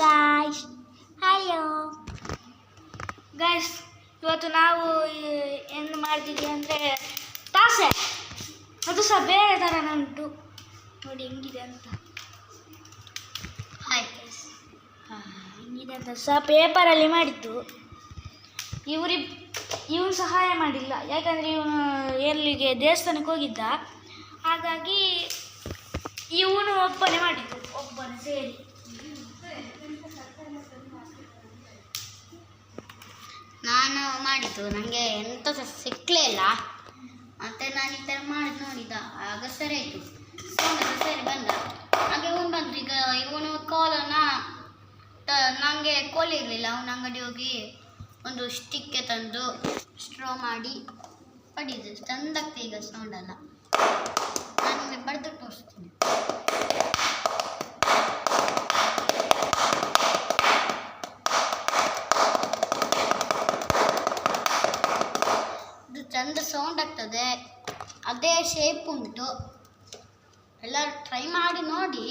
Guys, hello guys. ಇವತ್ತು ನಾವು ಏನು ಮಾಡ್ತಿದ್ವಿ ಅಂದರೆ ತಾಸೆ, ಅದು ಸಹ ಬೇರೆ ಥರನೇ ಉಂಟು ನೋಡಿ ಹೆಂಗಿದೆ ಅಂತ. ಹಾಯ್ ಗೈಸ್, ಹೆಂಗಿದೆ ಅಂತ ಸಹ ಪೇಪರಲ್ಲಿ ಮಾಡಿದ್ದು. ಇವನು ಸಹಾಯ ಮಾಡಿಲ್ಲ, ಯಾಕಂದರೆ ಇವನು ಎಲ್ಲಿಗೆ ದೇವಸ್ಥಾನಕ್ಕೆ ಹೋಗಿದ್ದ, ಹಾಗಾಗಿ ಇವನು ಒಬ್ಬನೇ ಮಾಡಿದ್ದು, ಒಬ್ಬನೇ ಸೇರಿ. ನಾನು ಮಾಡಿದ್ದು, ನನಗೆ ಎಂತ ಸಹ ಸಿಕ್ಕಲೇ ಇಲ್ಲ. ಮತ್ತು ನಾನು ಈ ಥರ ಮಾಡಿದ್ದು ನೋಡಿದ, ಆಗ ಸರಿ ಆಯಿತು, ಸರಿ ಬಂದ. ಹಾಗೆ ಇವನು ಬಂದು ಈಗ ಇವನು ಕೋಲನ್ನು ನನಗೆ ಕೋಲಿ ಇರಲಿಲ್ಲ. ಅವನ ಅಂಗಡಿ ಹೋಗಿ ಒಂದು ಸ್ಟಿಕ್ಕೆ ತಂದು ಸ್ಟ್ರೋ ಮಾಡಿ ಪಡಿದ್ದು ಚಂದಾಗ್ತದೆ. ಈಗ ಸೌಂಡಲ್ಲ ನಾನು ನಿಮಗೆ ಬರೆದು ತೋರಿಸ್ತೀನಿ. ಇದು ಚಂದ ಸೌಂಡ್ ಆಗ್ತದೆ, ಅದೇ ಶೇಪ್ ಉಂಟು. ಎಲ್ಲರೂ ಟ್ರೈ ಮಾಡಿ ನೋಡಿ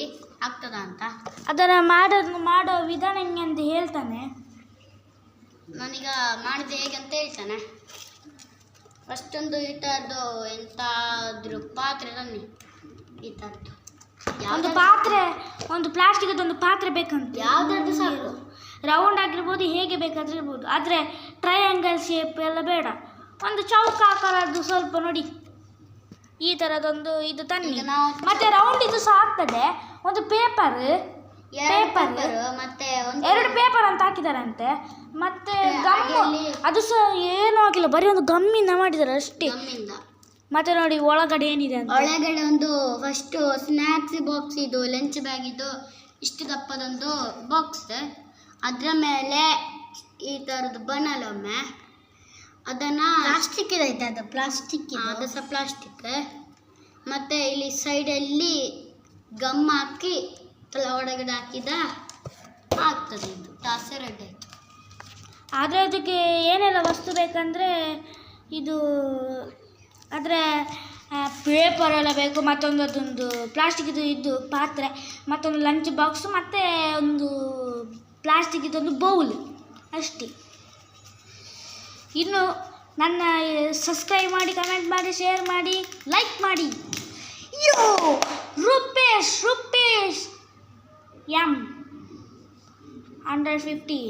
ಆಗ್ತದ ಅಂತ. ಅದನ್ನು ಮಾಡೋ ವಿಧಾನ ಹೆಂಗೆ ಅಂತ ಹೇಳ್ತಾನೆ. ನಾನೀಗ ಮಾಡಿದೆ ಹೇಗೆ ಅಂತ ಹೇಳ್ತಾನೆ. ಫಸ್ಟ್ ಒಂದು ಈ ಥರದ್ದು ಎಂತಾದ್ರೂ ಪಾತ್ರೆ ತನ್ನಿ. ಈ ಥರದ್ದು ಒಂದು ಪಾತ್ರೆ, ಒಂದು ಪ್ಲಾಸ್ಟಿಕ್ದು ಒಂದು ಪಾತ್ರೆ ಬೇಕಂತ. ಯಾವುದಾದ್ರು ಸಾಕು, ರೌಂಡ್ ಆಗಿರ್ಬೋದು, ಹೇಗೆ ಬೇಕಾದ್ರೆ ಇರ್ಬೋದು, ಆದರೆ ಟ್ರಯಾಂಗಲ್ ಶೇಪ್ ಎಲ್ಲ ಬೇಡ. ಒಂದು ಚೌಕಾಕಾರದ್ದು ಸ್ವಲ್ಪ ನೋಡಿ, ಈ ಥರದೊಂದು ಇದು ತನ್ನಿ. ಮತ್ತೆ ರೌಂಡ್ ಇದು ಸಹ ಆಗ್ತದೆ. ಒಂದು ಪೇಪರ್ ಮತ್ತೆ ಎರಡು ಪೇಪರ್ ಅಂತ ಹಾಕಿದಾರಂತೆ. ಮತ್ತೆ ಗಮ್ಮು, ಅದು ಸಹ ಏನೂ ಹಾಕಿಲ್ಲ, ಬರೀ ಒಂದು ಗಮ್ಮಿಂದ ಮಾಡಿದ್ದಾರೆ ಅಷ್ಟೇ. ಮತ್ತೆ ನೋಡಿ ಒಳಗಡೆ ಏನಿದೆ ಅಂತ. ಒಳಗಡೆ ಒಂದು ಫಸ್ಟು ಸ್ನ್ಯಾಕ್ಸ್ ಬಾಕ್ಸ್, ಇದು ಲಂಚ್ ಬ್ಯಾಗ್, ಇದು ಇಷ್ಟು ದಪ್ಪದೊಂದು ಬಾಕ್ಸ್. ಅದರ ಮೇಲೆ ಈ ಥರದ್ದು ಬನಲೊಮ್ಮೆ ಅದನ್ನು ಪ್ಲಾಸ್ಟಿಕ್ ಇದೈತೆ, ಅದು ಪ್ಲಾಸ್ಟಿಕ್, ಅದು ಸಹ ಪ್ಲಾಸ್ಟಿಕ್. ಮತ್ತು ಇಲ್ಲಿ ಸೈಡಲ್ಲಿ ಗಮ್ ಹಾಕಿ ಒಳಗಡೆ ಹಾಕಿದ ಆಗ್ತದೆ. ಇದು ತಾಸೆ ರೆಡಿ ಆಯಿತು. ಆದರೆ ಅದಕ್ಕೆ ಏನೆಲ್ಲ ವಸ್ತು ಬೇಕಂದರೆ ಇದು, ಆದರೆ ಪೇಪರ್ ಎಲ್ಲ ಬೇಕು, ಮತ್ತೊಂದು ಅದೊಂದು ಪ್ಲಾಸ್ಟಿಕ್ ಇದು ಪಾತ್ರೆ, ಮತ್ತೊಂದು ಲಂಚ್ ಬಾಕ್ಸು, ಮತ್ತು ಒಂದು ಪ್ಲಾಸ್ಟಿಕ್ ಇದೊಂದು ಬೌಲ್ ಅಷ್ಟೇ. ಇನ್ನು ನನ್ನ ಸಬ್ಸ್ಕ್ರೈಬ್ ಮಾಡಿ, ಕಮೆಂಟ್ ಮಾಡಿ, ಶೇರ್ ಮಾಡಿ, ಲೈಕ್ ಮಾಡಿ. ರೂಪೇಶ್ M 150.